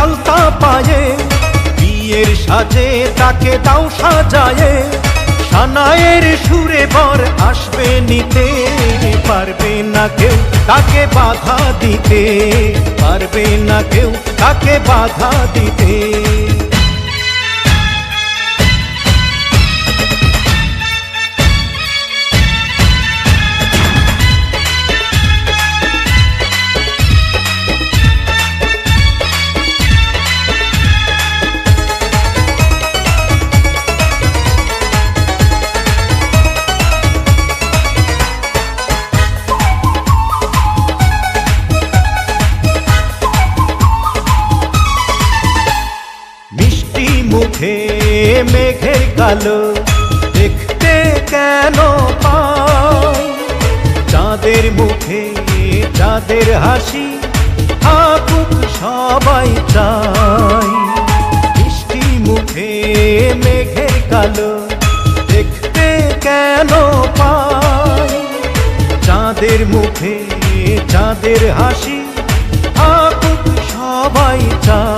আলতা পায়ে, বিয়ের সাজে তাকে দাও সাজায়ে, সানায়ের সুরে বর আসবে নিতে, পারবে না কেউ তাকে বাধা দিতে, পারবে না কেউ তাকে বাধা দিতে। মুখে মেঘের কালো দেখতে কেন পাই, চাঁদের মুখে চাঁদের হাসি থাকুক সবাই চাই। মিষ্টি মুখে মেঘের কালো দেখতে কেন পাই, চাঁদের মুখে চাঁদের হাসি থাকুক সবাই চাই।